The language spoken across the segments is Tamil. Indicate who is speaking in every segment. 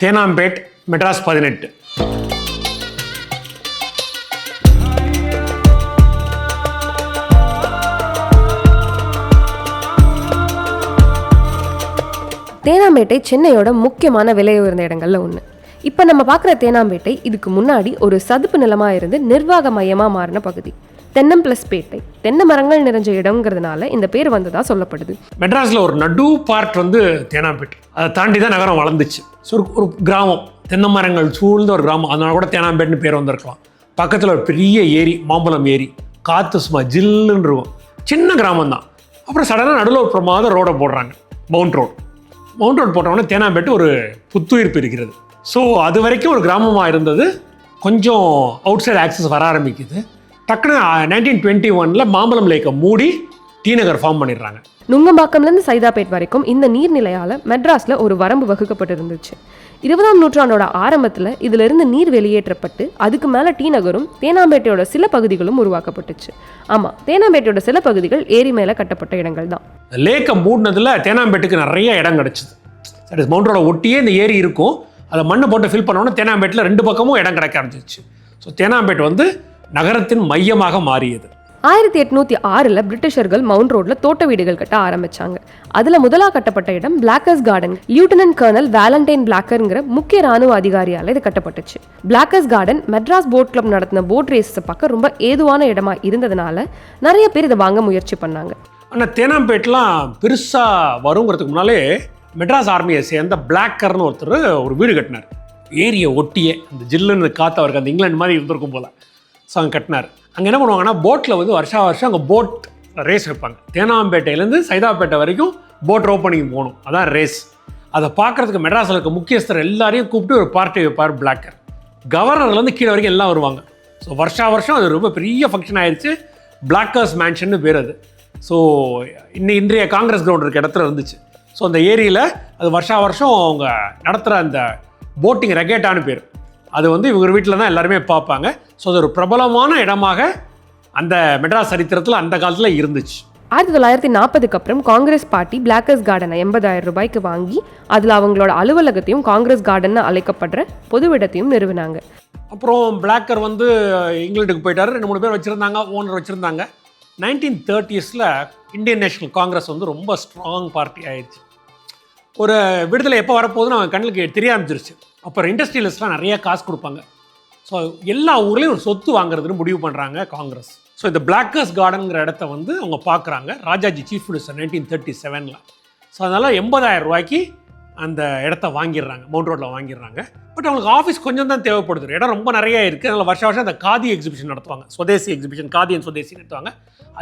Speaker 1: தேனாம்பேட் மெட்ராஸ் 18.
Speaker 2: தேனாம்பேட்டை சென்னையோட முக்கியமான விலை உயர்ந்த இடங்கள்ல ஒன்று. இப்போ நம்ம பார்க்குற தேனாம்பேட்டை இதுக்கு முன்னாடி ஒரு சதுப்பு நிலமாக இருந்து நிர்வாக மையமாக மாறின பகுதி. தென்னம் ப்ளஸ் பேட்டை, தென்னை மரங்கள் நிறைஞ்ச இடங்கிறதுனால இந்த பேர் வந்ததா சொல்லப்படுது.
Speaker 1: மெட்ராஸில் ஒரு நடு பார்ட் வந்து தேனாம்பேட், அதை தாண்டி தான் நகரம் வளர்ந்துச்சு. ஸோ ஒரு கிராமம், தென்னை மரங்கள் சூழ்ந்த ஒரு கிராமம், அதனால கூட தேனாம்பேட்னு பேர் வந்திருக்கலாம். பக்கத்தில் ஒரு பெரிய ஏரி, மாம்பழம் ஏரி, காற்று சும்மா ஜில்லுன்னு இருக்கும். சின்ன கிராமம் தான். அப்புறம் சடனாக நடுவில் ஒரு பிரமாத ரோடை போடுறாங்க, மவுண்ட் ரோடு போட்டோன்னே தேனாம்பேட்டு ஒரு புத்துயிர்ப்பு இருக்கிறது. ஸோ அது வரைக்கும் ஒரு கிராமமாக இருந்தது, கொஞ்சம் அவுட் சைடு ஆக்சஸ் வர ஆரம்பிக்குது. டக்குன்னு 1921 மாம்பழம் லேக்கை மூடி டி நகர் ஃபார்ம் பண்ணிடுறாங்க.
Speaker 2: நுங்கம்பாக்கம்லேருந்து சைதாப்பேட் வரைக்கும் இந்த நீர்நிலையால் மெட்ராஸில் ஒரு வரம்பு வகுக்கப்பட்டிருந்துச்சு. 20ஆம் நூற்றாண்டோட ஆரம்பத்தில் இதிலிருந்து நீர் வெளியேற்றப்பட்டு அதுக்கு மேலே டி நகரும் தேனாம்பேட்டையோட சில பகுதிகளும் உருவாக்கப்பட்டுச்சு. ஆமாம், தேனாம்பேட்டையோட சில பகுதிகள் ஏரி மேலே கட்டப்பட்ட இடங்கள் தான்.
Speaker 1: லேக்கை மூடினதில் தேனாம்பேட்டுக்கு நிறைய இடம் கிடச்சிது. தட் இஸ் மவுண்ட் ரோட ஒட்டியே இந்த ஏரி இருக்கும். அதை மண்ணை போட்டு ஃபில் பண்ணோன்னா தேனாம்பேட்டில் 2 பக்கமும் இடம் கிடைக்க ஆரம்பிச்சிச்சு. ஸோ தேனாம்பேட் வந்து நகரத்தின் மையமாக மாறியது.
Speaker 2: 1806 பிரிட்டிஷர்கள் மவுண்ட் ரோட்ல தோட்ட வீடுகள் கட்ட ஆரம்பிச்சாங்க. அதுல முதலா கட்டப்பட்ட இடம் Blacker's garden. Lieutenant colonel Valentine பிளாக்கர்ங்கிற முக்கிய ராணுவ அதிகாரியால இது கட்டப்பட்டுச்சு. Blacker's garden Madras boat club நடத்தின போட் ரேஸை பார்க்க ரொம்ப ஏதுவான இடமா இருந்ததுனால நிறைய பேர் இதை வாங்க முயற்சி பண்ணாங்க.
Speaker 1: ஆனால் தேனாம்பேட்லாம் பெருசாக வருங்கிறதுக்கு முன்னாலே மெட்ராஸ் ஆர்மியை சேர்ந்த பிளாக்கர்னு ஒருத்தர் ஒரு வீடு கட்டினார். ஏரியை ஒட்டியே அந்த ஜில்லுன்னு காற்று அவருக்கு அந்த இங்கிலாந்து மாதிரி இருந்திருக்கும் போல். ஸோ அங்கே கட்டினார். அங்கே என்ன பண்ணுவாங்கன்னா போட்டில் வந்து வருஷம் அங்கே போட் ரேஸ் வைப்பாங்க. தேனாம்பேட்டையிலேருந்து சைதாப்பேட்டை வரைக்கும் போட் ரோப் பண்ணி போகணும், அதான் ரேஸ். அதை பார்க்குறதுக்கு மெட்ராஸில் இருக்க முக்கியஸ்தர் எல்லாரையும் கூப்பிட்டு ஒரு பார்ட்டி வைப்பார் பிளாக்கர். கவர்னர்லேருந்து கீழே வரைக்கும் எல்லாம் வருவாங்க. ஸோ வருஷம் அது ரொம்ப பெரிய ஃபங்க்ஷன் ஆயிடுச்சு. பிளாக்கர்ஸ் மேன்ஷன் பேர் அது. ஸோ இன்றைய காங்கிரஸ் கிரவுண்ட் இருக்க இடத்துல இருந்துச்சு. ஸோ அந்த ஏரியில் அது வருஷம் அவங்க நடத்துகிற அந்த போட்டிங் ரெகேட்டான்னு பேர். அது வந்து இவங்க வீட்டில் தான் எல்லாருமே பார்ப்பாங்க. ஸோ அது ஒரு பிரபலமான இடமாக அந்த மெட்ராஸ் சரித்திரத்தில் அந்த காலத்தில் இருந்துச்சு.
Speaker 2: 1940க்கு அப்புறம் காங்கிரஸ் பார்ட்டி பிளாக்கர்ஸ் கார்டனை 80,000 ரூபாய்க்கு வாங்கி அதில் அவங்களோட அலுவலகத்தையும் காங்கிரஸ் கார்டன் அழைக்கப்படுற பொதுவிடத்தையும் நிறுவினாங்க.
Speaker 1: அப்புறம் பிளாக்கர் வந்து இங்கிலாந்துக்கு போயிட்டார். 2-3 பேர் வச்சுருந்தாங்க, ஓனர் வச்சுருந்தாங்க. 1930s இந்தியன் நேஷனல் காங்கிரஸ் வந்து ரொம்ப ஸ்ட்ராங் பார்ட்டி ஆயிடுச்சு. ஒரு விடுதலை எப்போ வரப்போகுதுன்னு அவங்க கண்ணுக்கு தெரிய ஆரம்பிச்சிருச்சு. அப்புறம் இண்டஸ்ட்ரியலிஸ்ட்லாம் நிறைய காசு கொடுப்பாங்க. ஸோ எல்லா ஊர்லேயும் ஒரு சொத்து வாங்குறதுன்னு முடிவு பண்ணுறாங்க காங்கிரஸ். ஸோ இந்த பிளாக்கர்ஸ் கார்டனுங்கிற இடத்த வந்து அவங்க பார்க்குறாங்க. Rajaji chief minister 1937. ஸோ அதனால் 80,000 ரூபாய்க்கு அந்த இடத்த வாங்கிடுறாங்க, மவுண்ட் ரோட்டில் வாங்கிடுறாங்க. பட் அவங்களுக்கு ஆஃபீஸ் கொஞ்சம் தான் தேவைப்படுது, இடம் ரொம்ப நிறைய இருக்குது. அதனால் வருஷம் அந்த காதி எக்ஸிபிஷன் நடத்துவாங்க, சுதேசி எக்ஸிபிஷன், காதி அண்ட் சுதேசி நடத்துவாங்க.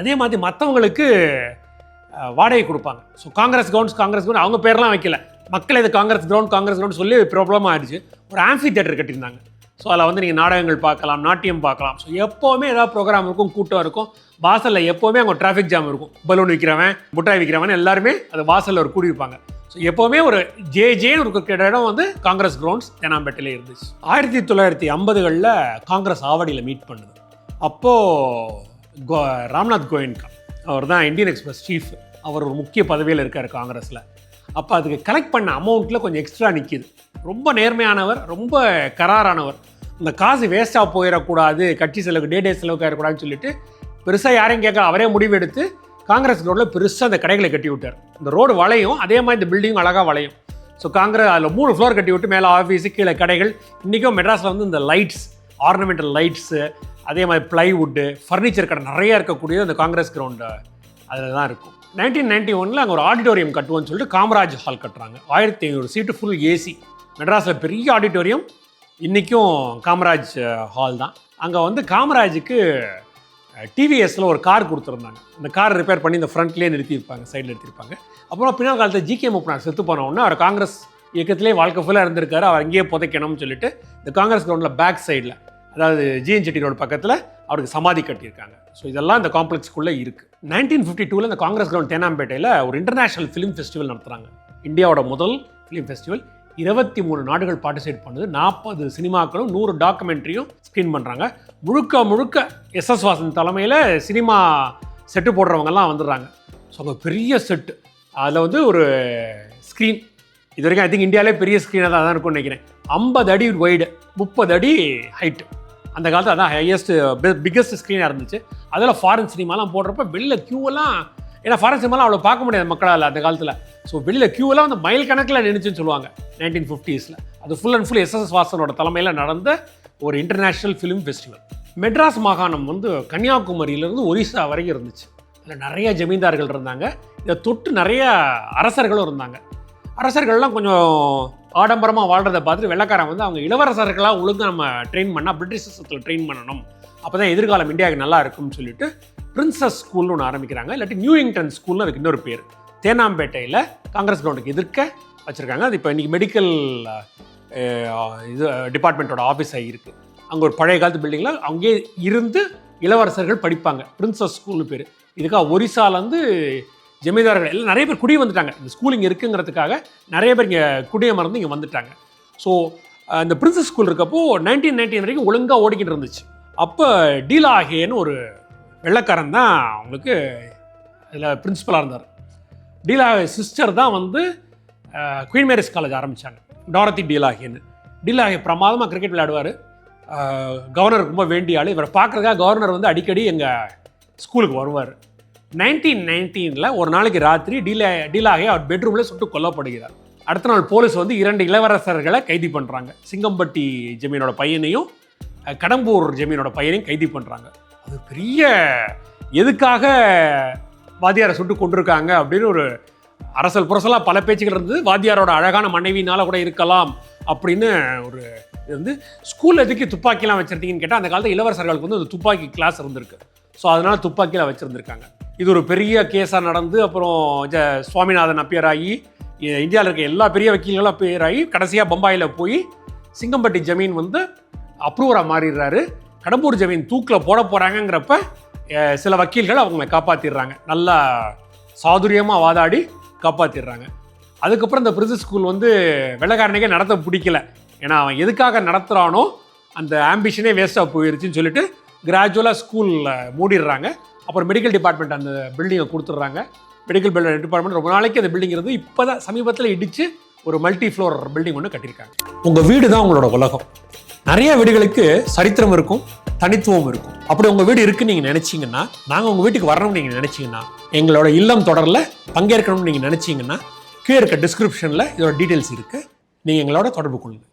Speaker 1: அதே மாதிரி மற்றவங்களுக்கு வாடகை கொடுப்பாங்க. ஸோ காங்கிரஸ் கிரவுண்ட் அவங்க பேர்லாம் வைக்கல, மக்கள் இது காங்கிரஸ் கிரவுண்ட் சொல்லி ப்ராப்ளமாக ஆயிடுச்சு. ஒரு ஆம்பி தியேட்டர் கட்டியிருந்தாங்க. ஸோ அதில் வந்து நீங்கள் நாடகங்கள் பார்க்கலாம், நாட்டியம் பார்க்கலாம். ஸோ எப்போவுமே ஏதாவது ப்ரோக்ராம் இருக்கும், கூட்டம் இருக்கும். வாசலில் எப்போவுமே அங்கே டிராஃபிக் ஜாம் இருக்கும். பலூன் விற்கிறவன், முட்டாய் விற்கிறவன் எல்லாருமே அது வாசலில் ஒரு கூடியிருப்பாங்க. ஸோ எப்போவுமே ஒரு ஜேன்னு இருக்கிற இடம் வந்து காங்கிரஸ் கிரவுண்ட்ஸ் தேனாம்பேட்டையில் இருந்துச்சு. 1950களில் காங்கிரஸ் ஆவடியில் மீட் பண்ணுது. அப்போது ராம்நாத் கோயன்கா, அவர் தான் இந்தியன் எக்ஸ்பிரஸ் சீஃப், அவர் ஒரு முக்கிய பதவியில் இருக்கார் காங்கிரஸில். அப்போ அதுக்கு கலெக்ட் பண்ண அமௌண்ட்டில் கொஞ்சம் எக்ஸ்ட்ரா நிற்கிது. ரொம்ப நேர்மையானவர், ரொம்ப கராரானவர். இந்த காசு வேஸ்ட்டாக போயிடக்கூடாது, கட்சி செலவுக்கு டே செலவுக்கு ஆகிடக்கூடாதுன்னு சொல்லிட்டு பெருசாக யாரையும் கேட்க அவரே முடிவெடுத்து காங்கிரஸ் ரோடில் பெருசாக அந்த கடைகளை கட்டி விட்டார். இந்த ரோடு வளையும், அதே மாதிரி இந்த பில்டிங் அழகாக வளையும். ஸோ காங்கிரஸ் அதில் 3 ஃப்ளோர் கட்டி விட்டு மேலே ஆஃபீஸு, கீழே கடைகள். இன்றைக்கும் மெட்ராஸில் வந்து இந்த லைட்ஸ், ஆர்னமெண்டல் லைட்ஸு, அதே மாதிரி ப்ளைவுட்டு, ஃபர்னிச்சர் கடை நிறையா இருக்கக்கூடியது அந்த காங்கிரஸ் கிரவுண்டு அதில் தான் இருக்கும். 1991 அங்கே ஒரு ஆடிட்டோரியம் கட்டுவோன்னு சொல்லிட்டு காமராஜ் ஹால் கட்டுறாங்க. 1500 சீட்டு, ஃபுல் ஏசி. மெட்ராஸில் பெரிய ஆடிட்டோரியம் இன்றைக்கும் காமராஜ் ஹால் தான். அங்கே வந்து காமராஜுக்கு டிவிஎஸில் ஒரு கார் கொடுத்துருந்தாங்க. அந்த கார் ரிப்பேர் பண்ணி இந்த ஃப்ரண்ட்லேயே நிறுத்தியிருப்பாங்க, சைடில் நிறுத்தியிருப்பாங்க. அப்புறம் பின்னால் காலத்தில் ஜி.கே. மூப்பனார் செத்து போனவுடனே அவர் காங்கிரஸ் இயக்கத்திலே வாழ்க்கை ஃபுல்லாக இருந்திருக்காரு. அவர் அங்கேயே புதைக்கணும்னு சொல்லிட்டு இந்த காங்கிரஸ் கிரவுண்டில் பேக் சைடில், அதாவது ஜிஎன் செட்டி ரோடு பக்கத்தில் அவருக்கு சமாதி கட்டியிருக்காங்க. ஸோ இதெல்லாம் இந்த காம்ப்ளெக்ஸ்க்குள்ளே இருக்குது. 1952 இந்த காங்கிரஸ் கிரவுண்ட் தேனாம்பேட்டையில் ஒரு இன்டர்நேஷ்னல் ஃபிலிம் ஃபெஸ்டிவல் நடத்துகிறாங்க. இந்தியாவோட முதல் ஃபிலிம் ஃபெஸ்டிவல். 23 நாடுகள் பார்ட்டிசிபேட் பண்ணுது. 40 சினிமாக்களும் 100 டாக்குமெண்ட்ரியும் ஸ்க்ரீன் பண்ணுறாங்க. முழுக்க எஸ்.எஸ். வாசன் தலைமையில் சினிமா செட்டு போடுறவங்கெல்லாம் வந்துடுறாங்க. ஸோ அங்கே பெரிய செட்டு, அதில் வந்து ஒரு ஸ்க்ரீன், இது வரைக்கும் ஐ திங்க் இந்தியாவிலே பெரிய ஸ்க்ரீனாக தான் இருக்கும்னு நினைக்கிறேன். 50 அடி வைடு, 30 அடி ஹைட்டு. அந்த காலத்தில் அதான் ஹையஸ்ட் பிக்கஸ்ட் ஸ்க்ரீனாக இருந்துச்சு. அதில் ஃபாரின் சினிமாலாம் போடுறப்ப வெளில க்யூவெல்லாம், ஏன்னா ஃபாரின் சினிமாலாம் அவ்வளோ பார்க்க முடியாது மக்களால் அந்த காலத்தில். ஸோ வெளில க்யூவெல்லாம் வந்து மைல் கணக்கில் நின்றுச்சுன்னு சொல்லுவாங்க 1950s. அது ஃபுல் அண்ட் ஃபுல் எஸ்எஸ் வாசனோட தலைமையில் நடந்த ஒரு இன்டர்நேஷ்னல் ஃபிலிம் ஃபெஸ்டிவல். மெட்ராஸ் மாகாணம் வந்து கன்னியாகுமரியிலேருந்து ஒரிசா வரைக்கும் இருந்துச்சு. அதில் நிறைய ஜமீன்தார்கள் இருந்தாங்க. இதை தொட்டு நிறைய அரசர்களும் இருந்தாங்க. அரசர்கள்லாம் கொஞ்சம் ஆடம்பரமாக வாழ்கிறத பார்த்துட்டு வெள்ளைக்காரன் வந்து அவங்க இளவரசர்களாக ஒழுங்கு நம்ம ட்ரெயின் பண்ணால் பிரிட்டிஷ் சிஸ்டத்தில் ட்ரெயின் பண்ணணும், அப்போ தான் எதிர்காலம் இந்தியாவுக்கு நல்லா இருக்கும்னு சொல்லிட்டு பிரின்சஸ் ஸ்கூல்னு ஒன்று ஆரம்பிக்கிறாங்க. இல்லாட்டி நியூஇங்டன் ஸ்கூல்னு அதுக்கு இன்னொரு பேர். தேனாம்பேட்டையில் காங்கிரஸ் கிரவுண்டுக்கு எதிர்க்க வச்சுருக்காங்க. அது இப்போ இன்றைக்கி மெடிக்கல் இது டிபார்ட்மெண்ட்டோட ஆஃபீஸ் ஆகியிருக்கு. அங்கே ஒரு பழைய காலத்து பில்டிங்கில் அங்கேயே இருந்து இளவரசர்கள் படிப்பாங்க. பிரின்சஸ் ஸ்கூல்னு பேர். இதுக்காக ஒரிசாலேருந்து ஜமீன்தார்கள் எல்லாம் நிறைய பேர் குடி வந்துட்டாங்க. இந்த ஸ்கூல் இங்கே இருக்குங்கிறதுக்காக நிறைய பேர் இங்கே குடியமர்ந்து இங்கே வந்துட்டாங்க. ஸோ இந்த பிரின்சஸ் ஸ்கூல் இருக்கப்போ 1919 வரைக்கும் ஒழுங்காக ஓடிக்கிட்டு இருந்துச்சு. அப்போ டீலாஹேன்னு ஒரு வெள்ளைக்காரன் தான் அவங்களுக்கு இதில் பிரின்சிபலாக இருந்தார். டீலாஹே சிஸ்டர் தான் வந்து குயின் மேரிஸ் காலேஜ் ஆரம்பித்தாங்க, டாரத்தி டீலாஹேன்னு. டீலாஹே பிரமாதமாக கிரிக்கெட் விளையாடுவார். கவர்னருக்கு ரொம்ப வேண்டிய ஆள். இவரை பார்க்குறதுக்காக கவர்னர் வந்து அடிக்கடி எங்கள் ஸ்கூலுக்கு வருவார். 1919 ஒரு நாளைக்கு ராத்திரி டீலாஹே அவர் பெட்ரூமில் சுட்டு கொல்லப்படுகிறார். அடுத்த நாள் போலீஸ் வந்து 2 இளவரசர்களை கைது பண்ணுறாங்க. சிங்கம்பட்டி ஜமீனோட பையனையும் கடம்பூர் ஜமீனோட பையனையும் கைது பண்ணுறாங்க. அது பெரிய எதுக்காக வாத்தியாரை சுட்டு கொண்டிருக்காங்க அப்படின்னு ஒரு அரசல் புரசலாக பல பேச்சுகள் இருந்தது. வாத்தியாரோட அழகான மனைவினால கூட இருக்கலாம் அப்படின்னு ஒரு இது வந்து. ஸ்கூலில் எதுக்கு துப்பாக்கிலாம் வச்சுருந்தீங்கன்னு கேட்டால் அந்த காலத்தில் இளவரசர்களுக்கு வந்து ஒரு துப்பாக்கி கிளாஸ் இருந்திருக்கு. ஸோ அதனால் துப்பாக்கியில் வச்சுருந்துருக்காங்க. இது ஒரு பெரிய கேஸாக நடந்து அப்புறம் சுவாமிநாதன் அப்பியர் ஆகி இந்தியாவில் இருக்க எல்லா பெரிய வக்கீல்களும் அப்பியர் ஆகி கடைசியாக பம்பாயில் போய் சிங்கம்பட்டி ஜமீன் வந்து அப்ரூவராக மாறிடுறாரு. கடம்பூர் ஜமீன் தூக்கில் போட போகிறாங்கங்கிறப்ப சில வக்கீல்கள் அவங்களை காப்பாற்றிடுறாங்க. நல்லா சாதுரியமாக வாதாடி காப்பாற்றிடுறாங்க. அதுக்கப்புறம் இந்த பிரின்சஸ் ஸ்கூல் வந்து வெள்ளைக்காரனுக்கே நடத்த பிடிக்கல. ஏன்னா அவன் எதுக்காக நடத்துகிறானோ அந்த ஆம்பிஷனே வேஸ்ட்டாக போயிருச்சுன்னு சொல்லிட்டு கிராஜுவலாக ஸ்கூலில் மூடிடுறாங்க. அப்புறம் மெடிக்கல் டிபார்ட்மெண்ட் அந்த பில்டிங்கை கொடுத்துட்றாங்க. மெடிக்கல் டிபார்ட்மெண்ட் ரொம்ப நாளைக்கு அந்த பில்டிங் இருந்து இப்போ தான் சமீபத்தில் இடித்து ஒரு மல்டி ஃப்ளோர் பில்டிங் ஒன்று கட்டியிருக்காங்க. உங்கள் வீடு தான் உங்களோட உலகம். நிறைய வீடுகளுக்கு சரித்திரம் இருக்கும், தனித்துவம் இருக்கும். அப்படி உங்கள் வீடு இருக்குன்னு நீங்கள் நினச்சிங்கன்னா, நாங்கள் உங்கள் வீட்டுக்கு வரணும்னு நீங்கள் நினச்சிங்கன்னா, எங்களோட இல்லம் தொடரில் பங்கேற்கணும்னு நீங்கள் நினச்சிங்கன்னா, கீழே இருக்க டிஸ்கிரிப்ஷனில் இதோட டீட்டெயில்ஸ் இருக்குது. நீங்கள் எங்களோட தொடர்பு கொள்ளுங்கள்.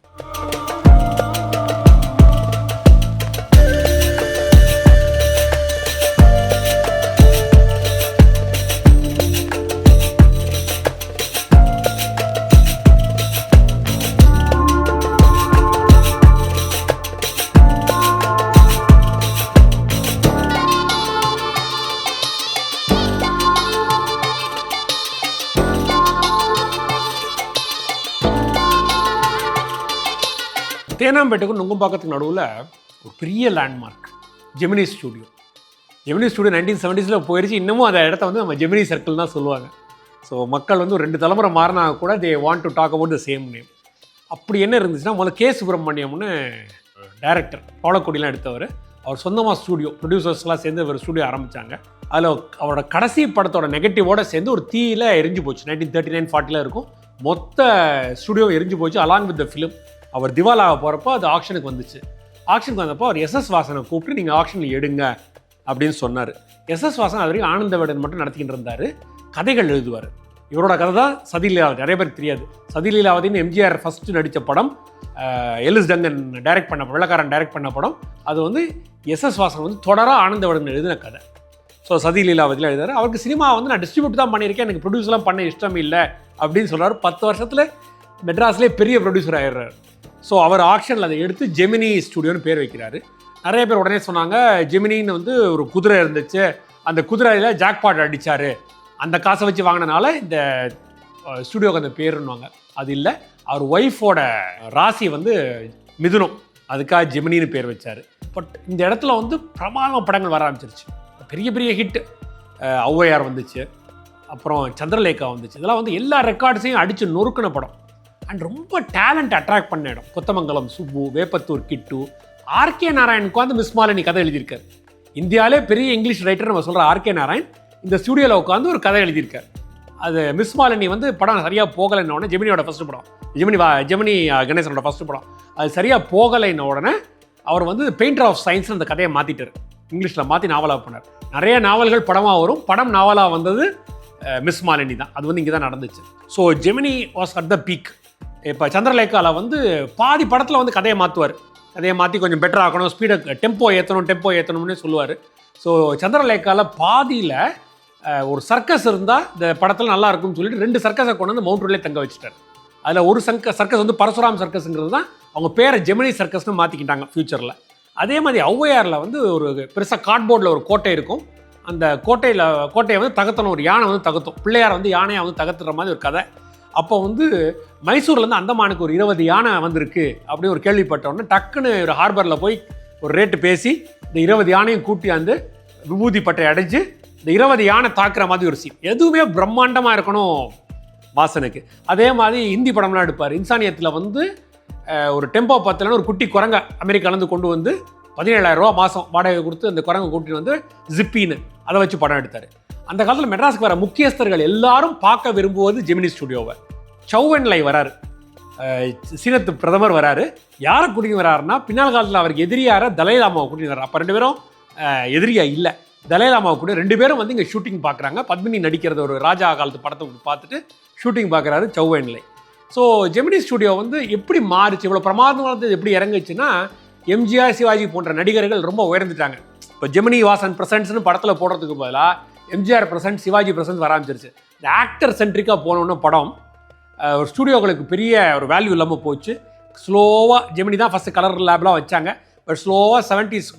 Speaker 1: தேனாம்பேட்டுக்கும் நுங்கம்பாக்கத்துக்கு நடுவில் ஒரு பெரிய landmark Gemini studio. Gemini studio 1970s போயிடுச்சு. இன்னமும் அந்த இடத்த வந்து நம்ம ஜெமினி சர்க்கிள் தான் சொல்லுவாங்க. ஸோ மக்கள் வந்து ஒரு 2 தலைமுறை மாறினா கூட they want to talk about the same name. அப்படி என்ன இருந்துச்சுன்னா, முதல்ல கே சுப்பிரமணியம்னு டைரக்டர் பாலக்கோடிலாம் எடுத்தவர். அவர் சொந்தமாக ஸ்டூடியோ ப்ரொடியூசர்ஸ்லாம் சேர்ந்து ஒரு ஸ்டூடியோ ஆரம்பித்தாங்க. அதில் அவரோட கடைசி படத்தோட நெகட்டிவோட சேர்ந்து ஒரு தீயில் எரிஞ்சு போச்சு. 1939-40 இருக்கும். மொத்த ஸ்டூடியோ எரிஞ்சு போச்சு அலாங் வித் த ஃபிலிம். அவர் திவாலாக போகிறப்போ அது ஆக்ஷனுக்கு வந்துச்சு. ஆக்ஷனுக்கு வந்தப்போ அவர் எஸ்எஸ் வாசனை கூப்பிட்டு நீங்கள் ஆக்ஷனில் எடுங்க அப்படின்னு சொன்னார். எஸ்எஸ் வாசன் அது வரைக்கும் ஆனந்தவிடன் மட்டும் நடத்திக்கிட்டு இருந்தார். கதைகள் எழுதுவார். இவரோட கதை தான் சதி லீலாவதி. நிறைய பேருக்கு தெரியாது. சதி லீலாவதின்னு எம்ஜிஆர் ஃபஸ்ட்டு நடித்த படம், எல்எஸ் டங்கன் டைரக்ட் பண்ண வெள்ளக்காரன் டைரக்ட் பண்ண படம். அது வந்து எஸ்எஸ் வாசன் வந்து தொடராக ஆனந்தவிடன் எழுதின கதை. ஸோ சதி லீலாவதியில் எழுதாரு. அவருக்கு சினிமா வந்து நான் டிஸ்ட்ரிபியூட் தான் பண்ணியிருக்கேன், எனக்கு ப்ரொடியூஸ்லாம் பண்ண இஷ்டம் இல்லை அப்படின்னு சொல்கிறார். 10 வருஷத்தில் மெட்ராஸ்லேயே பெரிய ப்ரொடியூசர் ஆகிடுறாரு. ஸோ அவர் ஆக்ஷனில் அதை எடுத்து ஜெமினி ஸ்டூடியோன்னு பேர் வைக்கிறாரு. நிறைய பேர் உடனே சொன்னாங்க, ஜெமினின்னு வந்து ஒரு குதிரை இருந்துச்சு, அந்த குதிரையில் ஜாக்பாட் அடித்தார், அந்த காசை வச்சு வாங்கினனால இந்த ஸ்டூடியோக்கு அந்த பேருன்னுவாங்க. அது இல்லை, அவர் ஒய்ஃபோட ராசி வந்து மிதுனம், அதுக்காக ஜெமினின்னு பேர் வச்சார். பட் இந்த இடத்துல வந்து பிரமாதமான படங்கள் வர ஆரம்பிச்சிருச்சு. பெரிய பெரிய ஹிட் ஔவையார் வந்துச்சு, அப்புறம் சந்திரலேகா வந்துச்சு. இதெல்லாம் வந்து எல்லா ரெக்கார்ட்ஸையும் அடித்து நொறுக்கின படம். அண்ட் ரொம்ப டேலண்ட் அட்ராக்ட் பண்ண இடம். கொத்தமங்கலம் சுப்பு, வேப்பத்தூர் கிட்டு, ஆர்கே நாராயணுக்கு வந்து மிஸ் மாலினி கதை எழுதியிருக்காரு. இந்தியாவிலே பெரிய இங்கிலீஷ் ரைட்டர் நம்ம சொல்கிற ஆர்கே நாராயண் இந்த ஸ்டூடியோவில் உட்காந்து ஒரு கதை எழுதியிருக்கார். அது மிஸ் மாலினி வந்து படம் சரியாக போகலைன்ன உடனே ஜெமினியோட ஃபஸ்ட்டு படம், ஜெமினி கணேசனோட ஃபஸ்ட்டு படம், அது சரியாக போகலைன்ன உடனே அவர் வந்து பெயிண்டர் ஆஃப் சயின்ஸ் அந்த கதையை மாற்றிட்டார், இங்கிலீஷில் மாற்றி நாவலாக பண்ணார். நிறைய நாவல்கள் படமாக வரும், படம் நாவலாக வந்தது மிஸ் மாலினி தான். அது வந்து இங்கே தான் நடந்துச்சு. So Gemini was at the peak. இப்போ சந்திரலேகாவில் வந்து பாதி படத்தில் வந்து கதையை மாற்றுவார், கதையை மாற்றி கொஞ்சம் பெட்டர் ஆக்கணும், ஸ்பீடை டெம்போ ஏற்றணும்னே சொல்லுவார். ஸோ சந்திரலேகாவில் பாதியில் ஒரு சர்க்கஸ் இருந்தால் இந்த படத்தில் நல்லா இருக்கும்னு சொல்லிட்டு 2 சர்க்கஸை கொண்டு வந்து மவுண்ட் ரோட்லேயே தங்க வச்சுட்டார். அதில் ஒரு சர்க்கஸ் வந்து பரசுராம் சர்க்கஸுங்கிறது தான் அவங்க பேரை ஜெமினி சர்க்கஸ்னு மாற்றிக்கிட்டாங்க ஃப்யூச்சரில். அதே மாதிரி ஔவையாரில் வந்து ஒரு பெருசாக கார்ட்போர்டில் ஒரு கோட்டை இருக்கும், அந்த கோட்டையை வந்து தகர்த்தணும், ஒரு யானை வந்து தகர்த்தும், பிள்ளையார் வந்து யானையை வந்து தகர்த்துற மாதிரி ஒரு கதை. அப்போ வந்து மைசூர்லேருந்து அந்தமானுக்கு ஒரு 20 யானை வந்திருக்கு அப்படின்னு ஒரு கேள்விப்பட்டோன்னே டக்குன்னு ஒரு ஹார்பரில் போய் ஒரு ரேட்டு பேசி இந்த 20 யானையும் கூட்டியாந்து விபூதி பட்டை அடைஞ்சு இந்த 20 யானை தாக்குற மாதிரி ஒரு சீன். எதுவுமே பிரம்மாண்டமாக இருக்கணும் வாசனுக்கு. அதே மாதிரி ஹிந்தி படம்லாம் எடுப்பார். இன்சானியத்தில் வந்து ஒரு டெம்போ 10 ஒரு குட்டி குரங்க அமெரிக்காலேருந்து கொண்டு வந்து 17,000 ரூபா மாதம் வாடகை கொடுத்து அந்த குரங்கு கூட்டிட்டு வந்து ஜிப்பின்னு அதை வச்சு படம் எடுத்தார். அந்த காலத்தில் மெட்ராஸுக்கு வர முக்கியஸ்தர்கள் எல்லாரும் பார்க்க விரும்புவது ஜெமினி ஸ்டுடியோவை. சௌவென்லை வராரு, சீனத்து பிரதமர் வராரு. யாரை கூட்டிட்டு வராருன்னா பின்னால் காலத்தில் அவருக்கு எதிரியார தலைலாமாவை கூட்டிட்டு வர்றாரு. அப்போ 2 பேரும் எதிரியா இல்லை, தலைலாமாவை கூட 2 பேரும் வந்து இங்கே ஷூட்டிங் பார்க்குறாங்க. பத்மினி நடிக்கிறது ஒரு ராஜா காலத்து படத்தை பார்த்துட்டு ஷூட்டிங் பார்க்குறாரு சௌவென்லை. ஸோ ஜெமினி ஸ்டுடியோ வந்து எப்படி மாறிச்சு, இவ்வளோ பிரமாதமானது எப்படி இறங்குச்சுன்னா எம்ஜிஆர் சிவாஜி போன்ற நடிகர்கள் ரொம்ப உயர்ந்துட்டாங்க. இப்போ ஜெமினி வாசன் பிரசன்ட்ஸ்னு படத்தில் போடுறதுக்கு பதிலாக எம்ஜிஆர் பிரசன்ட் சிவாஜி பிரசன்ட் வர ஆரம்பிச்சிருச்சு. இந்த ஆக்டர் சென்ட்ரிக்காக போனோன்னு படம் ஒரு ஸ்டூடியோக்களுக்கு பெரிய ஒரு வேல்யூ இல்லாமல் போச்சு. ஸ்லோவாக ஜெமினி தான் ஃபஸ்ட்டு கலர் லேப்லாம் வச்சாங்க, பட் ஸ்லோவாக 70s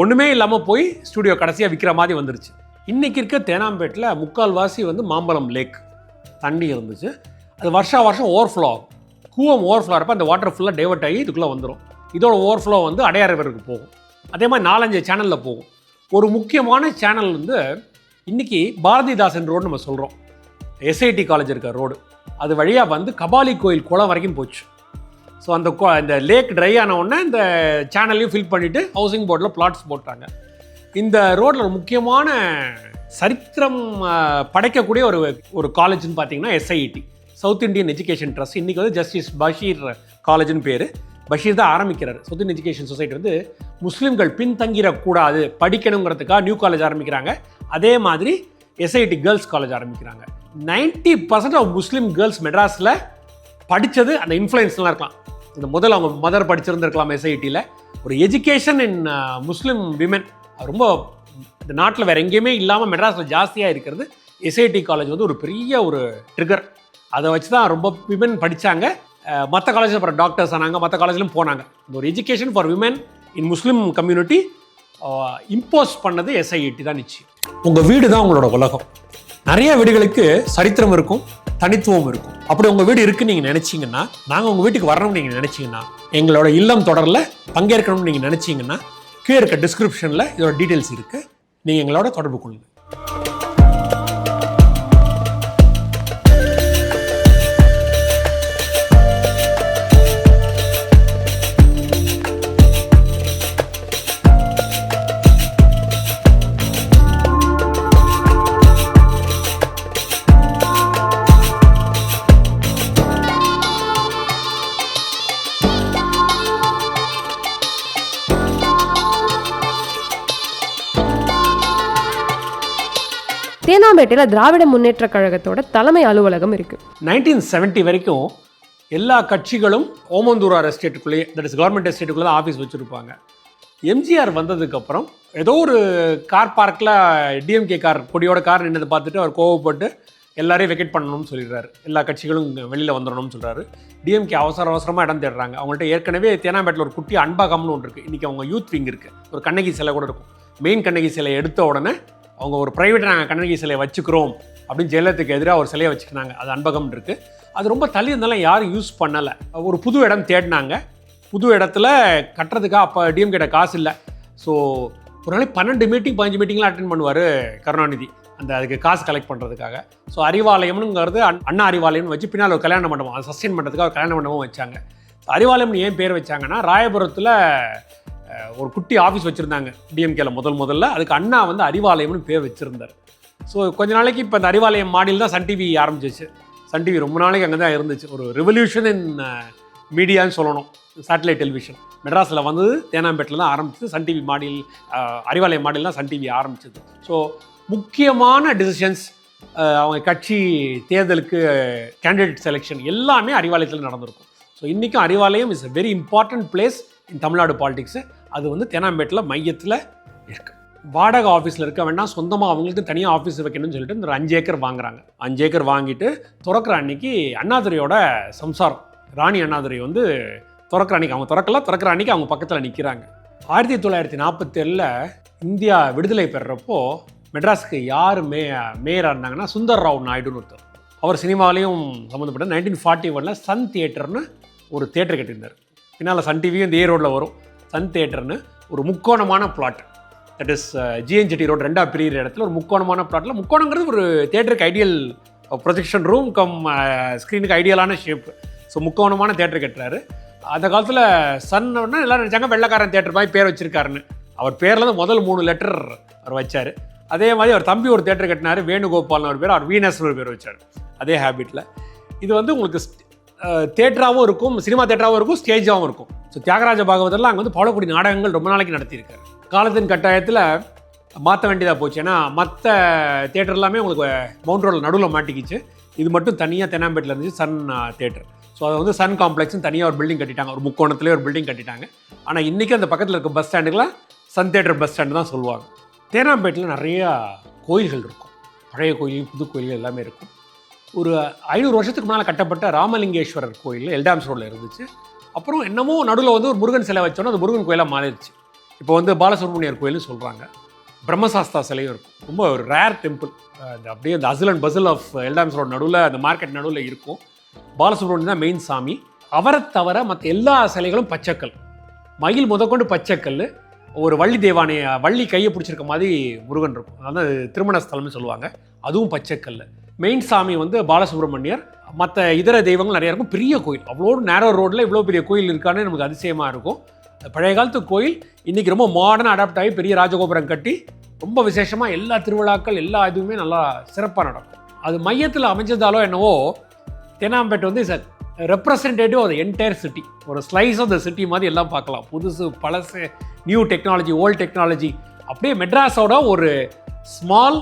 Speaker 1: ஒன்றுமே இல்லாமல் போய் ஸ்டூடியோ கடைசியாக விற்கிற மாதிரி வந்துருச்சு. இன்றைக்கி இருக்க தேனாம்பேட்டில் முக்கால்வாசி வந்து மாம்பழம் லேக் தண்ணி இருந்துச்சு. அது வருஷம் ஓவர்ஃப்ளோ ஆகும். கூவம் ஓவர்ஃப்ளோ இருப்போ அந்த வாட்டர் ஃபுல்லாக டைவர்ட் ஆகி இதுக்குள்ளே வந்துடும். இதோட ஓவர்ஃப்ளோ வந்து அடையார் ரிவருக்கு போகும். அதே மாதிரி 4-5 சேனலில் போகும். ஒரு முக்கியமான சேனல் வந்து இன்றைக்கி பாரதிதாசன் ரோடு நம்ம சொல்கிறோம், SIT காலேஜ் இருக்க ரோடு, அது வழியாக வந்து கபாலி கோயில் குளம் வரைக்கும் போச்சு. ஸோ அந்த லேக் ட்ரை ஆன உடனே இந்த சேனலையும் ஃபில் பண்ணிவிட்டு ஹவுசிங் போர்டில் பிளாட்ஸ் போட்டாங்க. இந்த ரோட்டில் ஒரு முக்கியமான சரித்திரம் படைக்கக்கூடிய ஒரு காலேஜ்னு பார்த்தீங்கன்னா SIT, south Indian education trust. இன்றைக்கி வந்து ஜஸ்டிஸ் பஷீர் காலேஜ்னு பேர். பஷீர் தான் ஆரம்பிக்கிறார். சவுத் இந்தியன் எஜுகேஷன் சொசைட்டி வந்து முஸ்லீம்கள் பின்தங்கிடக்கூடாது படிக்கணுங்கிறதுக்காக நியூ காலேஜ் ஆரம்பிக்கிறாங்க. அதே மாதிரி SIT கேர்ள்ஸ் காலேஜ் ஆரம்பிக்கிறாங்க. 90% ஆஃப் முஸ்லீம் கேர்ள்ஸ் மெட்ராஸில் படித்தது அந்த இன்ஃப்ளூயன்ஸ்லாம் இருக்கலாம். இந்த முதல்ல அவங்க மதர் படிச்சிருந்துருக்கலாம் SITயில். ஒரு எஜுகேஷன் இன் முஸ்லீம் விமென் ரொம்ப இந்த நாட்டில் வேறு எங்கேயுமே இல்லாமல் மெட்ராஸில் ஜாஸ்தியாக இருக்கிறது SIT காலேஜ் வந்து ஒரு பெரிய ஒரு ட்ரிகர். அதை வச்சு தான் ரொம்ப விமென் படித்தாங்க. மற்ற காலேஜில் அப்புறம் டாக்டர்ஸ் ஆனாங்க, மற்ற காலேஜிலும் போனாங்க. இந்த ஒரு education for women in Muslim community impose பண்ணது SIT தான் நிச்சயம். உங்கள் வீடு தான் உங்களோட உலகம். நிறைய வீடுகளுக்கு சரித்திரம் இருக்கும், தனித்துவம் இருக்கும். அப்படி உங்கள் வீடு இருக்குன்னு நீங்கள் நினச்சிங்கன்னா, நாங்கள் உங்கள் வீட்டுக்கு வரணும்னு நீங்கள் நினச்சிங்கன்னா, எங்களோட இல்லம் தொடரில் பங்கேற்கணும்னு நீங்கள் நினச்சிங்கன்னா, கீழே இருக்க டிஸ்கிரிப்ஷனில் இதோட டீட்டெயில்ஸ் இருக்குது, நீங்கள் எங்களோட தொடர்பு கொள்ளுங்கள்.
Speaker 2: தேனாம்பேட்டையில் திராவிட முன்னேற்ற கழகத்தோட தலைமை அலுவலகம் இருக்குது.
Speaker 1: 1970 வரைக்கும் எல்லா கட்சிகளும் ஓமந்தூரார் எஸ்டேட்டுக்குள்ளேயே, தட் இஸ் கவர்மெண்ட் எஸ்டேட்டுக்குள்ளே தான் ஆஃபீஸ் வச்சுருப்பாங்க. எம்ஜிஆர் வந்ததுக்கப்புறம் ஏதோ ஒரு கார் பார்க்கில் டிஎம்கே கார் கொடியோட கார் நின்னதை பார்த்துட்டு அவர் கோவப்பட்டு எல்லாரையும் வெக்கேட் பண்ணணும்னு சொல்லிடுறாரு. எல்லா கட்சிகளும் வெளியில் வந்துடணும்னு சொல்கிறாரு. டிஎம்கே அவசரமாக இடம் தேடுறாங்க. அவங்கள்ட்ட ஏற்கனவே தேனாம்பேட்டில் ஒரு குட்டி அன்பகம்னு ஒன்று இருக்குது. இன்றைக்கி அவங்க யூத் விங் இருக்குது. ஒரு கண்ணகி சிலை கூட இருக்கும். மெயின் கண்ணகி சிலை எடுத்த உடனே அவங்க ஒரு ப்ரைவேட் நாங்கள் கண்ணகி சிலையை வச்சுக்கிறோம் அப்படின்னு ஜெயலலிதாவுக்கு எதிராக ஒரு சிலையை வச்சுக்கினாங்க. அது அன்பகம் இருக்குது. அது ரொம்ப தள்ளி இருந்தாலும் யாரும் யூஸ் பண்ணலை. ஒரு புது இடம் தேடினாங்க. புது இடத்துல கட்டுறதுக்காக அப்போ டிஎம்கேட்ட காசு இல்லை. ஸோ ஒரு நாளைக்கு 12 மீட்டிங் 15 மீட்டிங்லாம் அட்டென்ட் பண்ணுவார் கருணாநிதி, அதுக்கு காசு கலெக்ட் பண்ணுறதுக்காக. ஸோ அறிவாலயம்னுங்கிறது அண்ணா அறிவாலயம்னு வச்சு பின்னால் ஒரு கல்யாண மண்டபம், அதை சஸ்டெயின் பண்ணுறதுக்காக ஒரு கல்யாண மண்டபம் வச்சாங்க. அறிவாலயம்னு ஏன் பேர் வச்சாங்கன்னா, ராயபுரத்தில் ஒரு குட்டி ஆஃபீஸ் வச்சுருந்தாங்க டிஎம்கேல முதல்ல. அதுக்கு அண்ணா வந்து அறிவாலயம்னு பேர் வச்சுருந்தார். ஸோ கொஞ்ச நாளைக்கு இப்போ இந்த அறிவாலயம் மாடியில் தான் சன் டிவி ஆரம்பிச்சிச்சு. சன் டிவி ரொம்ப நாளைக்கு அங்கே தான் இருந்துச்சு. ஒரு ரெவல்யூஷன் இன் மீடியான்னு சொல்லணும். சேட்டலைட் டெலிவிஷன் மெட்ராஸில் வந்து தேனாம்பேட்டில் தான் ஆரம்பிச்சு. சன் டிவி மாடியில் அறிவாலயம் மாடியில் தான் சன் டிவி ஆரம்பிச்சது. ஸோ முக்கியமான டிசிஷன்ஸ், அவங்க கட்சி தேர்தலுக்கு கேண்டிடேட் செலெக்ஷன் எல்லாமே அறிவாலயத்தில் நடந்திருக்கும். ஸோ இன்றைக்கும் Arivalayam is a very important place in Tamil Nadu politics. அது வந்து தேனாம்பேட்டில் மையத்தில் இருக்குது. வாடகை ஆஃபீஸில் இருக்க வேண்டாம், சொந்தமாக அவங்களுக்கு தனியாக ஆஃபீஸ் வைக்கணும்னு சொல்லிட்டு இந்த 5 ஏக்கர் வாங்குறாங்க. 5 ஏக்கர் வாங்கிட்டு திறக்கிற அன்னைக்கு அண்ணாதுரையோட சம்சாரம் ராணி அண்ணாதுரை வந்து திறக்கிற அன்னைக்கு, அவங்க திறக்கிற அன்னைக்கு அவங்க பக்கத்தில் நிற்கிறாங்க. 1947 இந்தியா விடுதலை பெறுறப்போ மெட்ராஸுக்கு யார் மேயராக இருந்தாங்கன்னா சுந்தர் ராவ் நாயுடுன்னு ஒருத்தர். அவர் சினிமாவிலையும் சம்மந்தப்பட்ட 1941 சன் தியேட்டர்னு ஒரு தியேட்டர் கட்டியிருந்தார். பின்னால் சன் டிவியும் இந்த ரோடில் வரும். சன் தியேட்டர்னு ஒரு முக்கோணமான plot, that is GNGT road 2ஆக பிரிகிற இடத்துல ஒரு முக்கோணமான பிளாட்டில், முக்கோணங்கிறது ஒரு தியேட்டருக்கு ஐடியல் ப்ரொஜெக்ஷன் ரூம் கம் ஸ்க்ரீனுக்கு ஐடியலான ஷேப்பு. ஸோ முக்கோணமான தியேட்டர் கட்டுறாரு. அந்த காலத்தில் சன்னு எல்லோரும் நினச்சாங்க வெள்ளைக்காரன் தியேட்டர் மாதிரி பேர் வச்சிருக்காருன்னு. அவர் பேரில் தான் முதல் 3 லெட்டர் அவர் வச்சார். அதே மாதிரி அவர் தம்பி ஒரு தியேட்டர் கட்டினார், வேணுகோபால்னு ஒரு பேர், அவர் வீனஸ்னு ஒரு பேர் வச்சார். அதே ஹேபிட்டில் இது வந்து உங்களுக்கு தியேட்டராகவும் இருக்கும், சினிமா தியேட்டராகவும் இருக்கும், ஸ்டேஜாகவும் இருக்கும். ஸோ தியாகராஜ பாகவதர்லாம் அங்கே வந்து பவளக்குடி நாடகங்கள் ரொம்ப நாளைக்கு நடத்தியிருக்காரு. காலத்தின் கட்டாயத்தில் மாற்ற வேண்டியதாக போச்சு. ஏன்னா மற்ற தியேட்டர் எல்லாமே உங்களுக்கு மவுண்ட் ரோடில் நடுவில் மாட்டிக்கிச்சு. இது மட்டும் தனியாக தேனாம்பேட்டில் இருந்துச்சு, சன் தியேட்டர். ஸோ அதை வந்து சன் காம்ப்ளெக்ஸ்னு தனியாக ஒரு பில்டிங் கட்டிட்டாங்க, ஒரு முக்கோணத்துலேயே ஒரு பில்டிங் கட்டிட்டாங்க. ஆனால் இன்றைக்கி அந்த பக்கத்தில் இருக்க பஸ் ஸ்டாண்டுக்கெலாம் சன் தியேட்டர் பஸ் ஸ்டாண்டு தான் சொல்லுவாங்க. தேனாம்பேட்டில் நிறையா கோயில்கள் இருக்கும், பழைய கோயில் புது கோயில்கள் எல்லாமே இருக்கும். ஒரு 500 வருஷத்துக்கு முன்னால் கட்டப்பட்ட ராமலிங்கேஸ்வரர் கோயில் எல்டாம்ஸ் ரோடில் இருந்துச்சு. அப்புறம் என்னமோ நடுவில் வந்து ஒரு முருகன் சிலை வச்சோன்னா அது முருகன் கோயிலாக மாறிடுச்சு. இப்போ வந்து பாலசுப்ரமணியர் கோயில்னு சொல்கிறாங்க. பிரம்மசாஸ்தா சிலையும் இருக்கும், ரொம்ப ஒரு ரேர் டெம்பிள். அந்த அப்படியே அந்த அசில் அண்ட் பசில் ஆஃப் எல்டாம்ஸ் ரோடு நடுவில், அந்த மார்க்கெட் நடுவில் இருக்கும். பாலசுப்ரமணியன் தான் மெயின் சாமி. அவரை தவிர மற்ற எல்லா சிலைகளும் பச்சைக்கல், மயில் முதற்கொண்டு பச்சைக்கல். ஒரு வள்ளி தேவானை, வள்ளி கையை பிடிச்சிருக்க மாதிரி முருகன் இருக்கும், அதாவது திருமண ஸ்தலம்னு சொல்லுவாங்க, அதுவும் பச்சைக்கல். மெயின் சாமி வந்து பாலசுப்ரமணியர். மற்ற இதர தெய்வங்கள் நிறையா இருக்கும். பெரிய கோயில், அவ்வளோ நேரோ ரோட்டில் இவ்வளோ பெரிய கோயில் இருக்கான்னு நமக்கு அதிசயமாக இருக்கும். பழைய காலத்து கோயில் இன்றைக்கி ரொம்ப மாடர்ன் அடாப்ட் ஆகி பெரிய ராஜகோபுரம் கட்டி ரொம்ப விசேஷமாக எல்லா திருவிழாக்கள் எல்லா இதுவுமே நல்லா சிறப்பாக நடக்கும். அது மையத்தில் அமைஞ்சதாலோ என்னவோ தேனாம்பேட் வந்து is representative of the entire city. ஒரு ஸ்லைஸ் ஆஃப் த சிட்டி மாதிரி எல்லாம் பார்க்கலாம். புதுசு பழசு, நியூ டெக்னாலஜி, ஓல்டு டெக்னாலஜி, அப்படியே மெட்ராஸோட ஒரு ஸ்மால்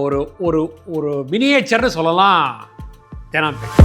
Speaker 1: ஒரு ஒரு ஒரு மினியேச்சர்னு சொல்லலாம் தேனாம்பேட்.